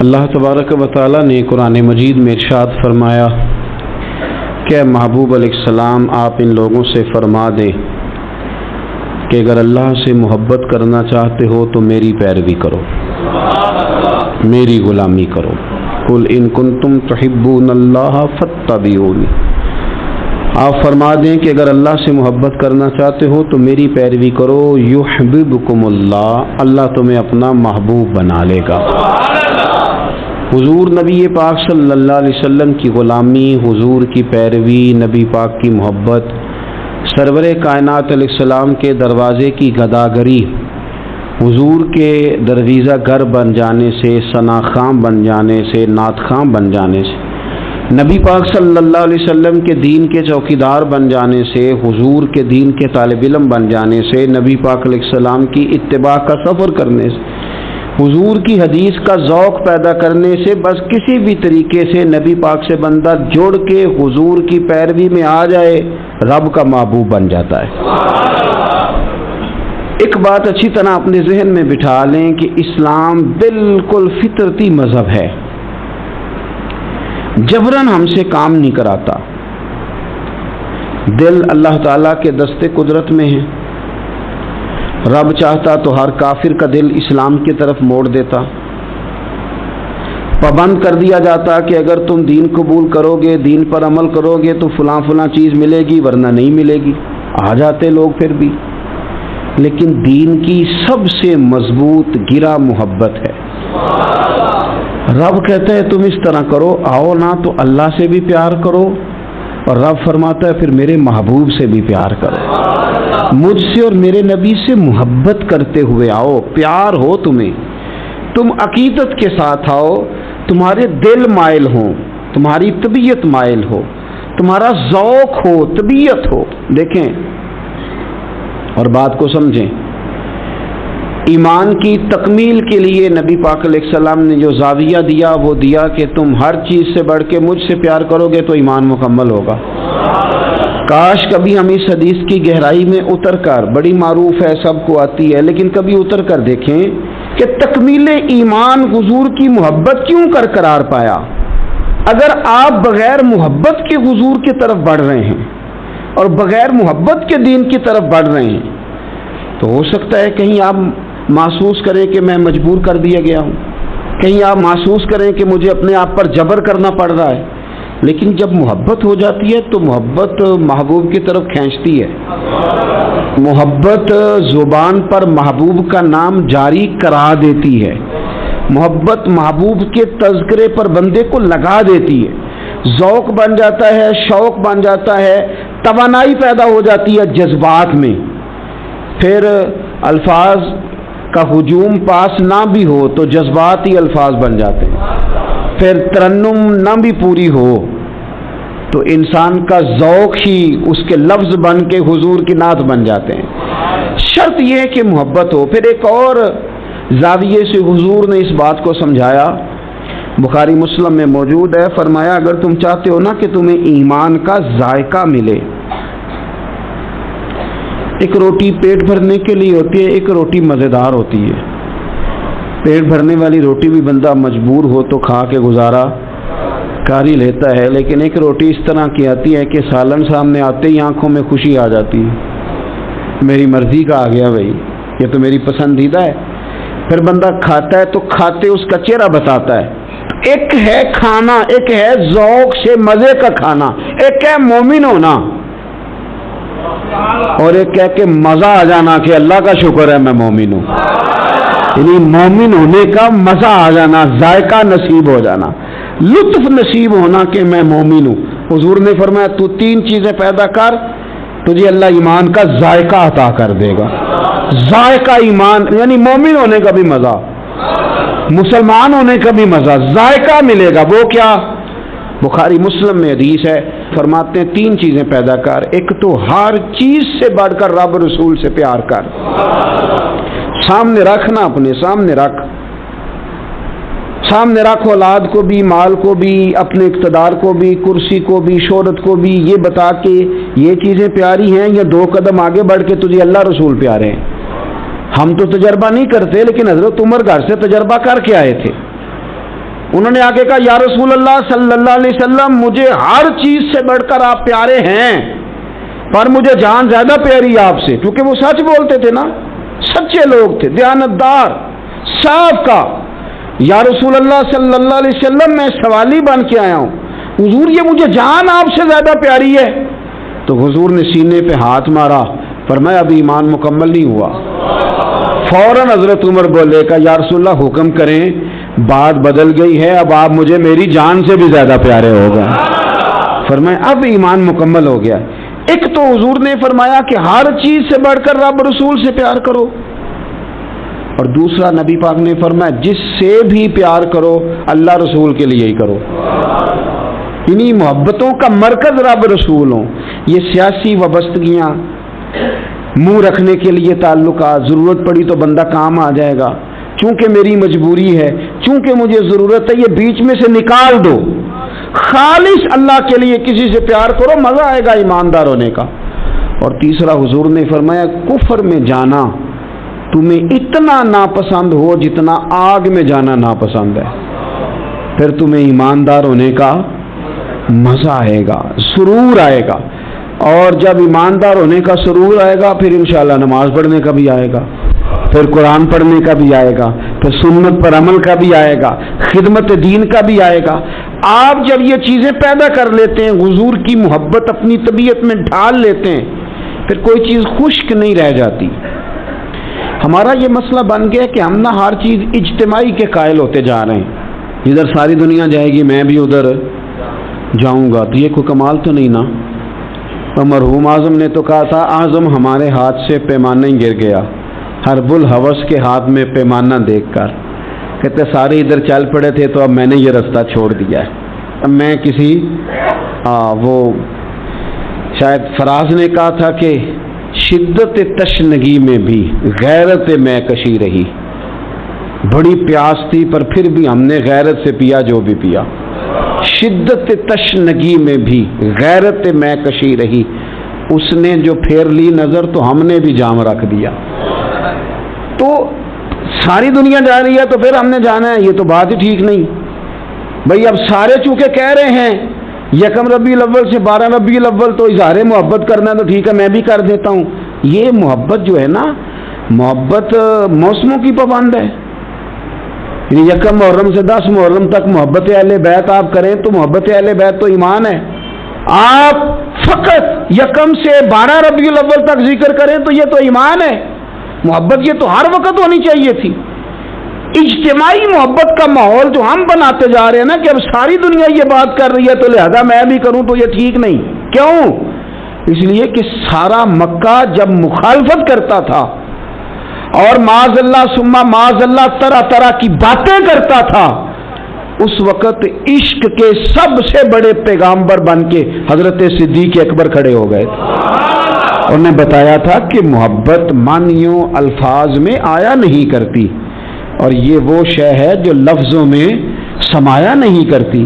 اللہ تبارک و تعالی نے قرآن مجید میں ارشاد فرمایا کہ محبوب علیہ السلام آپ ان لوگوں سے فرما دیں کہ اگر اللہ سے محبت کرنا چاہتے ہو تو میری پیروی کرو، میری غلامی کرو۔ قل ان کنتم تحبون اللہ فاتبعونی، آپ فرما دیں کہ اگر اللہ سے محبت کرنا چاہتے ہو تو میری پیروی کرو، یحببکم اللہ، اللہ تمہیں اپنا محبوب بنا لے گا۔ حضور نبی پاک صلی اللہ علیہ وسلم کی غلامی، حضور کی پیروی، نبی پاک کی محبت، سرور کائنات علیہ السلام کے دروازے کی گداگری، حضور کے درویزہ گر بن جانے سے، ثنا خاں بن جانے سے، نعت خاں بن جانے سے، نبی پاک صلی اللہ علیہ وسلم کے دین کے چوکیدار بن جانے سے، حضور کے دین کے طالب علم بن جانے سے، نبی پاک علیہ السلام کی اتباع کا سفر کرنے سے، حضور کی حدیث کا ذوق پیدا کرنے سے، بس کسی بھی طریقے سے نبی پاک سے بندہ جڑ کے حضور کی پیروی میں آ جائے، رب کا محبوب بن جاتا ہے۔ ایک بات اچھی طرح اپنے ذہن میں بٹھا لیں کہ اسلام بالکل فطرتی مذہب ہے، جبراً ہم سے کام نہیں کراتا۔ دل اللہ تعالیٰ کے دست قدرت میں ہے، رب چاہتا تو ہر کافر کا دل اسلام کی طرف موڑ دیتا، پابند کر دیا جاتا کہ اگر تم دین قبول کرو گے، دین پر عمل کرو گے تو فلاں فلاں چیز ملے گی، ورنہ نہیں ملے گی۔ آ جاتے لوگ پھر بھی، لیکن دین کی سب سے مضبوط گرہ محبت ہے۔ رب کہتا ہے تم اس طرح کرو، آؤ نا تو اللہ سے بھی پیار کرو، اور رب فرماتا ہے پھر میرے محبوب سے بھی پیار کرو، مجھ سے اور میرے نبی سے محبت کرتے ہوئے آؤ، پیار ہو تمہیں، تم عقیدت کے ساتھ آؤ، تمہارے دل مائل ہوں، تمہاری طبیعت مائل ہو، تمہارا ذوق ہو، طبیعت ہو۔ دیکھیں اور بات کو سمجھیں، ایمان کی تکمیل کے لیے نبی پاک علیہ السلام نے جو زاویہ دیا وہ دیا کہ تم ہر چیز سے بڑھ کے مجھ سے پیار کرو گے تو ایمان مکمل ہوگا۔ کاش کبھی ہم اس حدیث کی گہرائی میں اتر کر، بڑی معروف ہے، سب کو آتی ہے، لیکن کبھی اتر کر دیکھیں کہ تکمیل ایمان حضور کی محبت کیوں کر قرار پایا۔ اگر آپ بغیر محبت کے حضور کی طرف بڑھ رہے ہیں اور بغیر محبت کے دین کی طرف بڑھ رہے ہیں تو ہو سکتا ہے کہیں آپ محسوس کریں کہ میں مجبور کر دیا گیا ہوں، کہیں آپ محسوس کریں کہ مجھے اپنے آپ پر جبر کرنا پڑ رہا ہے، لیکن جب محبت ہو جاتی ہے تو محبت محبوب کی طرف کھینچتی ہے۔ محبت زبان پر محبوب کا نام جاری کرا دیتی ہے، محبت محبوب کے تذکرے پر بندے کو لگا دیتی ہے، ذوق بن جاتا ہے، شوق بن جاتا ہے، توانائی پیدا ہو جاتی ہے جذبات میں۔ پھر الفاظ کا ہجوم پاس نہ بھی ہو تو جذباتی الفاظ بن جاتے ہیں، پھر ترنم نہ بھی پوری ہو تو انسان کا ذوق ہی اس کے لفظ بن کے حضور کی نعت بن جاتے ہیں۔ شرط یہ ہے کہ محبت ہو۔ پھر ایک اور زاویے سے حضور نے اس بات کو سمجھایا، بخاری مسلم میں موجود ہے، فرمایا اگر تم چاہتے ہو نا کہ تمہیں ایمان کا ذائقہ ملے، ایک روٹی پیٹ بھرنے کے لیے ہوتی ہے، ایک روٹی مزیدار ہوتی ہے۔ پیٹ بھرنے والی روٹی بھی بندہ مجبور ہو تو کھا کے گزارا کر ہی لیتا ہے، لیکن ایک روٹی اس طرح کی آتی ہے کہ سالن سامنے آتے ہی آنکھوں میں خوشی آ جاتی ہے، میری مرضی کا آ گیا بھائی، یہ تو میری پسندیدہ ہے۔ پھر بندہ کھاتا ہے تو کھاتے اس کا چہرہ بتاتا ہے۔ ایک ہے کھانا، ایک ہے ذوق سے مزے کا کھانا، ایک ہے مومن ہونا، اور ایک کہہ کے مزہ آ جانا کہ اللہ کا شکر ہے میں مومن ہوں، یعنی مومن ہونے کا مزہ آ جانا، ذائقہ نصیب ہو جانا، لطف نصیب ہونا کہ میں مومن ہوں۔ حضور نے فرمایا تو تین چیزیں پیدا کر، تجھے اللہ ایمان کا ذائقہ عطا کر دے گا۔ ذائقہ ایمان یعنی مومن ہونے کا بھی مزہ، مسلمان ہونے کا بھی مزہ، ذائقہ ملے گا۔ وہ کیا؟ بخاری مسلم میں حدیث ہے، فرماتے ہیں تین چیزیں پیدا کر، ایک تو ہر چیز سے بڑھ کر رب رسول سے پیار کر، سامنے رکھنا، اپنے سامنے رکھ، سامنے رکھ اولاد کو بھی، مال کو بھی، اپنے اقتدار کو بھی، کرسی کو بھی، شہرت کو بھی، یہ بتا کہ یہ چیزیں پیاری ہیں یا دو قدم آگے بڑھ کے تجھے اللہ رسول پیارے ہیں۔ ہم تو تجربہ نہیں کرتے، لیکن حضرت عمر گھر سے تجربہ کر کے آئے تھے، انہوں نے آگے کہا یا رسول اللہ صلی اللہ علیہ وسلم مجھے ہر چیز سے بڑھ کر آپ پیارے ہیں، پر مجھے جان زیادہ پیاری ہے آپ سے، کیونکہ وہ سچ بولتے تھے نا، سچے لوگ تھے، دیانتدار، صاف کا۔ یا رسول اللہ صلی اللہ علیہ وسلم میں سوالی بن کے آیا ہوں، حضور یہ مجھے جان آپ سے زیادہ پیاری ہے۔ تو حضور نے سینے پہ ہاتھ مارا، فرمایا ابھی ایمان مکمل نہیں ہوا۔ فوراً حضرت عمر بولے کہ یا رسول اللہ حکم کریں، بات بدل گئی ہے، اب آپ مجھے میری جان سے بھی زیادہ پیارے ہو گئے۔ فرمایا اب ایمان مکمل ہو گیا۔ ایک تو حضور نے فرمایا کہ ہر چیز سے بڑھ کر رب رسول سے پیار کرو، اور دوسرا نبی پاک نے فرمایا جس سے بھی پیار کرو اللہ رسول کے لیے ہی کرو۔ انہی محبتوں کا مرکز رب رسول ہوں۔ یہ سیاسی وابستگیاں، منہ رکھنے کے لیے تعلقات، ضرورت پڑی تو بندہ کام آ جائے گا، چونکہ میری مجبوری ہے، چونکہ مجھے ضرورت ہے، یہ بیچ میں سے نکال دو۔ خالص اللہ کے لیے کسی سے پیار کرو، مزہ آئے گا ایماندار ہونے کا۔ اور تیسرا حضور نے فرمایا کفر میں جانا تمہیں اتنا ناپسند ہو جتنا آگ میں جانا ناپسند ہے، پھر تمہیں ایماندار ہونے کا مزہ آئے گا، سرور آئے گا۔ اور جب ایماندار ہونے کا سرور آئے گا پھر انشاءاللہ نماز پڑھنے کا بھی آئے گا، پھر قرآن پڑھنے کا بھی آئے گا، پھر سنت پر عمل کا بھی آئے گا، خدمت دین کا بھی آئے گا۔ آپ جب یہ چیزیں پیدا کر لیتے ہیں، حضور کی محبت اپنی طبیعت میں ڈھال لیتے ہیں، پھر کوئی چیز خشک نہیں رہ جاتی۔ ہمارا یہ مسئلہ بن گیا کہ ہم نہ ہر چیز اجتماعی کے قائل ہوتے جا رہے ہیں، جدھر ساری دنیا جائے گی میں بھی ادھر جاؤں گا، تو یہ کوئی کمال تو نہیں نا۔ اور مرحوم اعظم نے تو کہا تھا اعظم ہمارے ہاتھ سے پیمانہ ہی گر گیا، ہر بلحوث کے ہاتھ میں پیمانہ دیکھ کر، کہتے سارے ادھر چل پڑے تھے تو اب میں نے یہ رستہ چھوڑ دیا ہے۔ اب میں کسی وہ شاید فراز نے کہا تھا کہ شدت تشنگی میں بھی غیرت میں کشی رہی، بڑی پیاس تھی پر پھر بھی ہم نے غیرت سے پیا جو بھی پیا۔ شدت تشنگی میں بھی غیرت میں کشی رہی، اس نے جو پھیر لی نظر تو ہم نے بھی جام رکھ دیا۔ تو ساری دنیا جا رہی ہے تو پھر ہم نے جانا ہے، یہ تو بات ہی ٹھیک نہیں بھئی۔ اب سارے چونکہ کہہ رہے ہیں یکم ربیع الاول سے 12 ربیع الاول تو اظہار محبت کرنا ہے تو ٹھیک ہے میں بھی کر دیتا ہوں۔ یہ محبت جو ہے نا، محبت موسموں کی پابند ہے، یعنی یکم محرم سے 10 محرم تک محبت اہل بیت آپ کریں تو محبت اہل بیت تو ایمان ہے۔ آپ فقط یکم سے 12 ربیع الاول تک ذکر کریں تو یہ تو ایمان ہے۔ محبت یہ تو ہر وقت ہونی چاہیے تھی۔ اجتماعی محبت کا ماحول جو ہم بناتے جا رہے ہیں نا کہ اب ساری دنیا یہ بات کر رہی ہے تو لہذا میں بھی کروں، تو یہ ٹھیک نہیں۔ کیوں؟ اس لیے کہ سارا مکہ جب مخالفت کرتا تھا اور معاذ اللہ ثم معاذ اللہ طرح طرح کی باتیں کرتا تھا، اس وقت عشق کے سب سے بڑے پیغامبر بن کے حضرت صدیق اکبر کھڑے ہو گئے تھے۔ انہوں نے بتایا تھا کہ محبت معنیوں الفاظ میں آیا نہیں کرتی، اور یہ وہ شے ہے جو لفظوں میں سمایا نہیں کرتی۔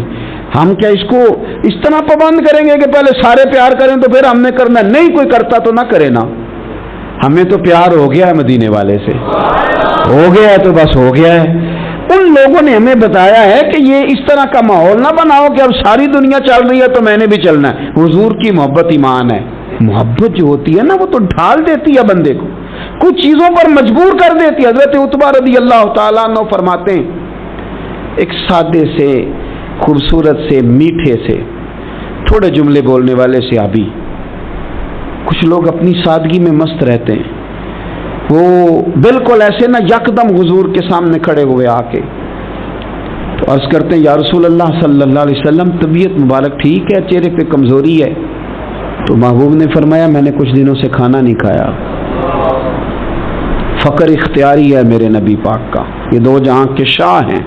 ہم کیا اس کو اس طرح پابند کریں گے کہ پہلے سارے پیار کریں تو پھر ہم نے کرنا؟ نہیں، کوئی کرتا تو نہ کرے نا، ہمیں تو پیار ہو گیا ہے مدینے والے سے، ہو گیا ہے تو بس ہو گیا ہے۔ ان لوگوں نے ہمیں بتایا ہے کہ یہ اس طرح کا ماحول نہ بناؤ کہ اب ساری دنیا چل رہی ہے تو میں نے بھی چلنا ہے۔ حضور کی محبت ایمان ہے۔ محبت جو ہوتی ہے نا وہ تو ڈھال دیتی ہے بندے کو، کچھ چیزوں پر مجبور کر دیتی ہے۔ حضرت عتبہ رضی اللہ تعالیٰ عنہ فرماتے ہیں ایک سادے سے، خوبصورت سے، میٹھے سے، تھوڑے جملے بولنے والے صحابی، کچھ لوگ اپنی سادگی میں مست رہتے ہیں، وہ بالکل ایسے نہ یکدم حضور کے سامنے کھڑے ہوئے آ کے تو عرض کرتے ہیں یا رسول اللہ صلی اللہ علیہ وسلم طبیعت مبارک ٹھیک ہے، چہرے پہ کمزوری ہے؟ تو محبوب نے فرمایا میں نے کچھ دنوں سے کھانا نہیں کھایا۔ فقر اختیاری ہے میرے نبی پاک کا، یہ دو جہاں کے شاہ ہیں،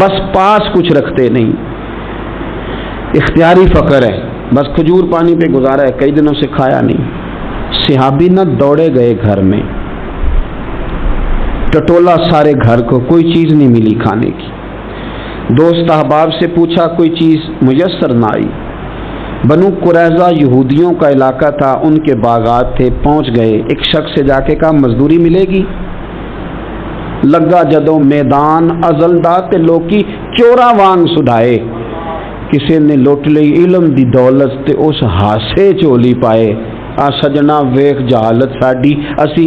بس پاس کچھ رکھتے نہیں، اختیاری فقر ہے، بس کھجور پانی پہ گزارا ہے، کئی دنوں سے کھایا نہیں۔ صحابی نہ دوڑے گئے گھر میں، ٹٹولا سارے گھر کو، کوئی چیز نہیں ملی کھانے کی۔ دوست احباب سے پوچھا، کوئی چیز میسر نہ آئی۔ بنو قریظہ یہودیوں کا علاقہ تھا، ان کے باغات تھے، پہنچ گئے، ایک شخص سے جا کے کہا مزدوری ملے گی؟ ਲੱਗਾ ਜਦੋਂ ਮੈਦਾਨ ਅਜ਼ਲ ਦਾ ਤੇ ਲੋਕੀ ਚੋਰਾਂ ਵਾਂਗ ਸੁਧਾਏ। ਕਿਸੇ ਨੇ ਲੁੱਟ ਲਈ ਇਲਮ ਦੀ ਦੌਲਤ ਤੇ ਉਸ ਹਾਸੇ ਝੋਲੀ ਪਾਏ। ਆ ਸਜਣਾ ਵੇਖ ਜਹਾਲਤ ਸਾਡੀ, ਅਸੀਂ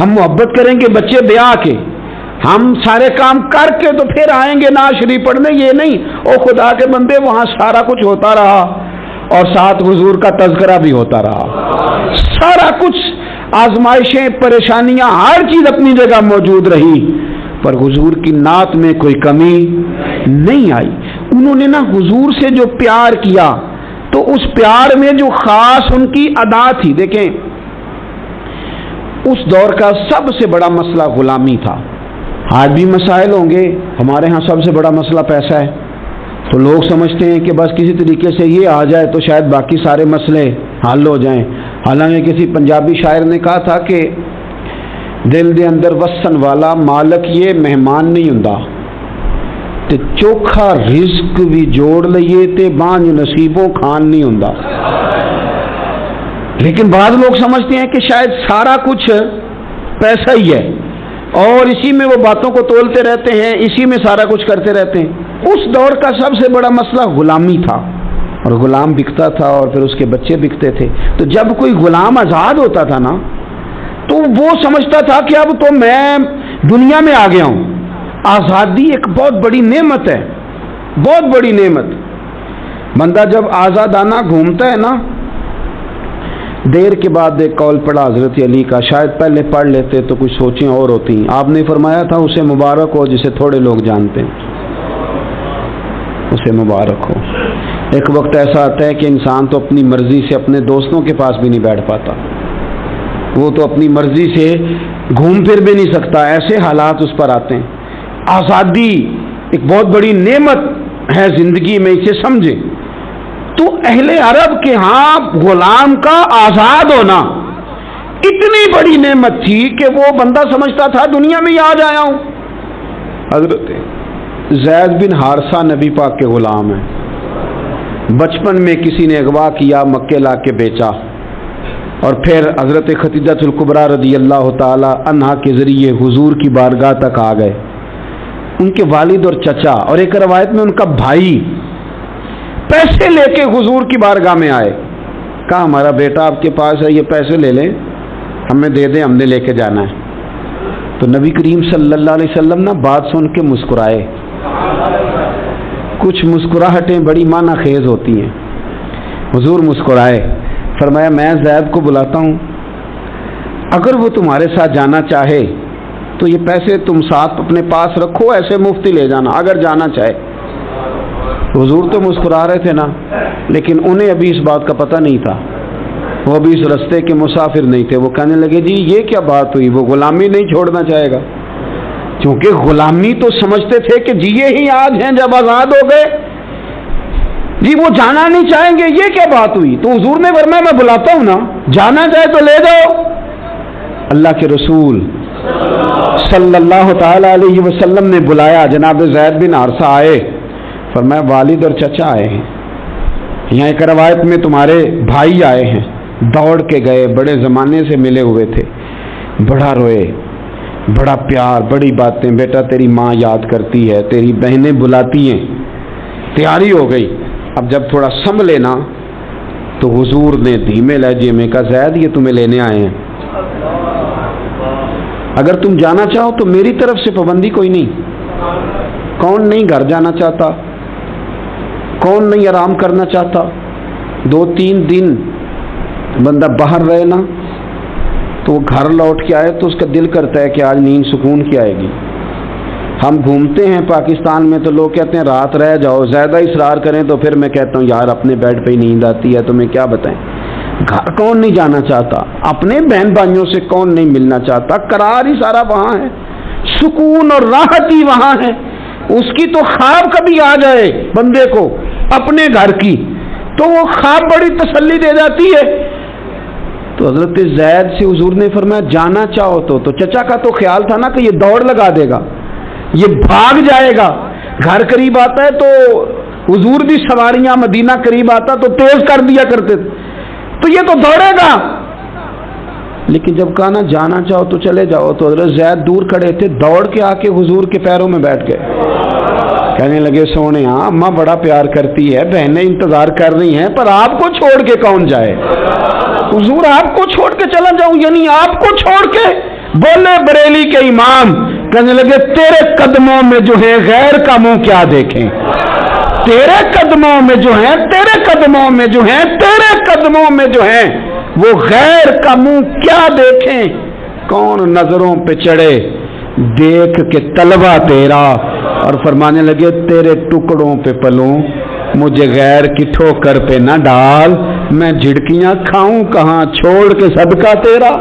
ہم محبت کریں گے بچے بیاہ کے، ہم سارے کام کر کے تو پھر آئیں گے نعت شریف پڑھنے، یہ نہیں۔ او خدا کے بندے، وہاں سارا کچھ ہوتا رہا اور ساتھ حضور کا تذکرہ بھی ہوتا رہا، سارا کچھ، آزمائشیں، پریشانیاں، ہر چیز اپنی جگہ موجود رہی، پر حضور کی نعت میں کوئی کمی نہیں آئی۔ انہوں نے نا حضور سے جو پیار کیا تو اس پیار میں جو خاص ان کی ادا تھی، دیکھیں اس دور کا سب سے بڑا مسئلہ غلامی تھا۔ آج بھی مسائل ہوں گے، ہمارے ہاں سب سے بڑا مسئلہ پیسہ ہے، تو لوگ سمجھتے ہیں کہ بس کسی طریقے سے یہ آ جائے تو شاید باقی سارے مسئلے حل ہو جائیں۔ حالانکہ کسی پنجابی شاعر نے کہا تھا کہ دل دے اندر وسن والا مالک یہ مہمان نہیں ہوندا، تے چوکھا رزق بھی جوڑ لئیے تے بانج نصیبوں کھان نہیں ہوندا۔ لیکن بعض لوگ سمجھتے ہیں کہ شاید سارا کچھ پیسہ ہی ہے اور اسی میں وہ باتوں کو تولتے رہتے ہیں، اسی میں سارا کچھ کرتے رہتے ہیں۔ اس دور کا سب سے بڑا مسئلہ غلامی تھا، اور غلام بکتا تھا اور پھر اس کے بچے بکتے تھے۔ تو جب کوئی غلام آزاد ہوتا تھا نا تو وہ سمجھتا تھا کہ اب تو میں دنیا میں آ گیا ہوں۔ آزادی ایک بہت بڑی نعمت ہے، بہت بڑی نعمت۔ بندہ جب آزادانہ گھومتا ہے نا، دیر کے بعد ایک قول پڑھا حضرت علی کا، شاید پہلے پڑھ لیتے تو کچھ سوچیں اور ہوتی۔ آپ نے فرمایا تھا اسے مبارک ہو جسے تھوڑے لوگ جانتے ہیں، اسے مبارک ہو۔ ایک وقت ایسا آتا ہے کہ انسان تو اپنی مرضی سے اپنے دوستوں کے پاس بھی نہیں بیٹھ پاتا، وہ تو اپنی مرضی سے گھوم پھر بھی نہیں سکتا، ایسے حالات اس پر آتے ہیں۔ آزادی ایک بہت بڑی نعمت ہے زندگی میں، اسے سمجھیں۔ تو اہل عرب کے ہاں غلام کا آزاد ہونا اتنی بڑی نعمت تھی کہ وہ بندہ سمجھتا تھا دنیا میں ہی آج آیا ہوں۔ حضرت زید بن حارثہ نبی پاک کے غلام ہیں، بچپن میں کسی نے اغوا کیا، مکے لا کے بیچا، اور پھر حضرت خدیجہ الکبریٰ رضی اللہ تعالی عنہا کے ذریعے حضور کی بارگاہ تک آ گئے۔ ان کے والد اور چچا اور ایک روایت میں ان کا بھائی پیسے لے کے حضور کی بارگاہ میں آئے، کہا ہمارا بیٹا آپ کے پاس ہے، یہ پیسے لے لیں، ہمیں دے دیں، ہم نے لے کے جانا ہے۔ تو نبی کریم صلی اللہ علیہ وسلم نا بات سن کے مسکرائے۔ کچھ مسکراہٹیں بڑی معنی خیز ہوتی ہیں۔ حضور مسکرائے، فرمایا میں زید کو بلاتا ہوں، اگر وہ تمہارے ساتھ جانا چاہے تو یہ پیسے تم ساتھ اپنے پاس رکھو، ایسے مفتی لے جانا اگر جانا چاہے۔ حضور تو مسکرا رہے تھے نا، لیکن انہیں ابھی اس بات کا پتہ نہیں تھا، وہ ابھی اس رستے کے مسافر نہیں تھے۔ وہ کہنے لگے جی یہ کیا بات ہوئی، وہ غلامی نہیں چھوڑنا چاہے گا، کیونکہ غلامی تو سمجھتے تھے کہ جی یہ ہی آج ہیں جب آزاد ہو گئے، جی وہ جانا نہیں چاہیں گے، یہ کیا بات ہوئی۔ تو حضور نے فرمایا میں بلاتا ہوں نا، جانا چاہے تو لے جاؤ۔ اللہ کے رسول صلی اللہ تعالی علیہ وسلم نے بلایا، جناب زید بن حارثہ آئے، فرمایا والد اور چچا آئے ہیں، یہاں ایک روایت میں تمہارے بھائی آئے ہیں۔ دوڑ کے گئے، بڑے زمانے سے ملے ہوئے تھے، بڑا روئے، بڑا پیار، بڑی باتیں، بیٹا تیری ماں یاد کرتی ہے، تیری بہنیں بلاتی ہیں، تیاری ہو گئی۔ اب جب تھوڑا سنبھلے نا تو حضور نے دھیمے لہجے میں کہا زید یہ تمہیں لینے آئے ہیں، اگر تم جانا چاہو تو میری طرف سے پابندی کوئی نہیں۔ کون نہیں گھر جانا چاہتا، کون نہیں آرام کرنا چاہتا؟ 2-3 دن بندہ باہر رہے نا تو وہ گھر لوٹ کے آئے تو اس کا دل کرتا ہے کہ آج نیند سکون کی آئے گی۔ ہم گھومتے ہیں پاکستان میں تو لوگ کہتے ہیں رات رہ جاؤ، زیادہ اصرار کریں تو پھر میں کہتا ہوں یار اپنے بیڈ پہ ہی نیند آتی ہے، تمہیں کیا بتائیں۔ گھر کون نہیں جانا چاہتا، اپنے بہن بھائیوں سے کون نہیں ملنا چاہتا، قرار ہی سارا وہاں ہے، سکون اور راحت ہی وہاں ہے۔ اس کی تو خواب کبھی آ جائے بندے کو اپنے گھر کی تو وہ خواب بڑی تسلی دے جاتی ہے۔ تو حضرت زید سے حضور نے فرمایا جانا چاہو تو چچا کا تو خیال تھا نا کہ یہ دوڑ لگا دے گا، یہ بھاگ جائے گا، گھر قریب آتا ہے تو حضور بھی سواریاں، مدینہ قریب آتا تو تیز کر دیا کرتے تھے، تو یہ تو دوڑے گا۔ لیکن جب کہا نا جانا چاہو تو چلے جاؤ تو حضرت زید دور کھڑے تھے، دوڑ کے آ کے حضور کے پیروں میں بیٹھ گئے، کہنے لگے سونے ہاں اماں بڑا پیار کرتی ہے، بہنیں انتظار کر رہی ہیں، پر آپ کو چھوڑ کے کون جائے؟ حضور آپ کو چھوڑ کے چلا جاؤں، یعنی آپ کو چھوڑ کے بولے بریلی کے امام، کہنے لگے تیرے قدموں میں جو ہے غیر کا منہ کیا دیکھیں، تیرے قدموں میں جو ہیں، تیرے قدموں میں جو ہیں، تیرے قدموں میں جو ہیں وہ غیر کا منہ کیا دیکھیں، کون نظروں پہ چڑھے دیکھ کے طلبہ تیرا، اور فرمانے لگے تیرے ٹکڑوں پہ پلوں، مجھے غیر کی ٹھوکر پہ نہ ڈال، میں جھڑکیاں کھاؤں کہاں چھوڑ کے صدقہ تیرا۔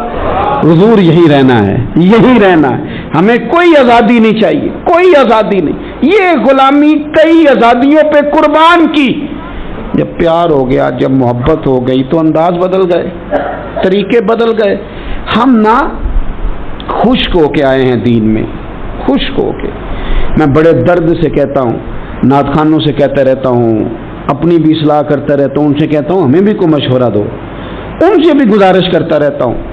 حضور یہی رہنا ہے، یہی رہنا ہے، ہمیں کوئی آزادی نہیں چاہیے، کوئی آزادی نہیں، یہ غلامی کئی آزادیوں پہ قربان کی، جب پیار ہو گیا، جب محبت ہو گئی تو انداز بدل گئے، طریقے بدل گئے۔ ہم نہ خشک ہو کے آئے ہیں دین میں، خشک ہو کے۔ میں بڑے درد سے کہتا ہوں، نعت خوانوں سے کہتا رہتا ہوں، اپنی بھی اصلاح کرتا رہتا ہوں، ان سے کہتا ہوں ہمیں بھی کوئی مشورہ دو، ان سے بھی گزارش کرتا رہتا ہوں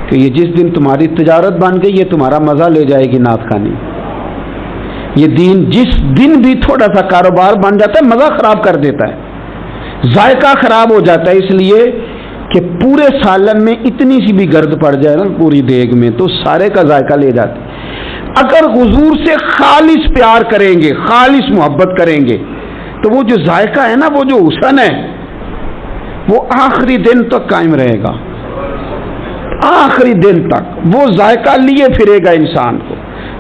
کہ یہ جس دن تمہاری تجارت بن گئی یہ تمہارا مزہ لے جائے گی نعت خوانی، یہ دین جس دن بھی تھوڑا سا کاروبار بن جاتا ہے مزہ خراب کر دیتا ہے، ذائقہ خراب ہو جاتا ہے، اس لیے کہ پورے سالن میں اتنی سی بھی گرد پڑ جائے نا پوری دیگ میں تو سارے کا ذائقہ لے جاتے۔ اگر حضور سے خالص پیار کریں گے، خالص محبت کریں گے تو وہ جو ذائقہ ہے نا، وہ جو حسن ہے وہ آخری دن تک قائم رہے گا، آخری دن تک وہ ذائقہ لیے پھرے گا انسان کو،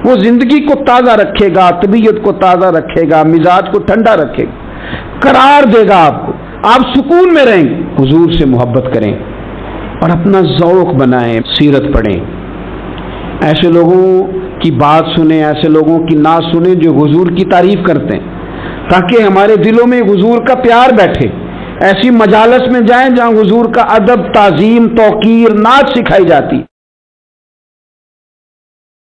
وہ زندگی کو تازہ رکھے گا، طبیعت کو تازہ رکھے گا، مزاج کو ٹھنڈا رکھے گا، قرار دے گا آپ کو، آپ سکون میں رہیں گے۔ حضور سے محبت کریں اور اپنا ذوق بنائیں، سیرت پڑھیں، ایسے لوگوں کی بات سنیں، ایسے لوگوں کی نعت سنیں جو حضور کی تعریف کرتے ہیں، تاکہ ہمارے دلوں میں حضور کا پیار بیٹھے۔ ایسی مجالس میں جائیں جہاں حضور کا ادب، تعظیم، توقیر، نعت سکھائی جاتی۔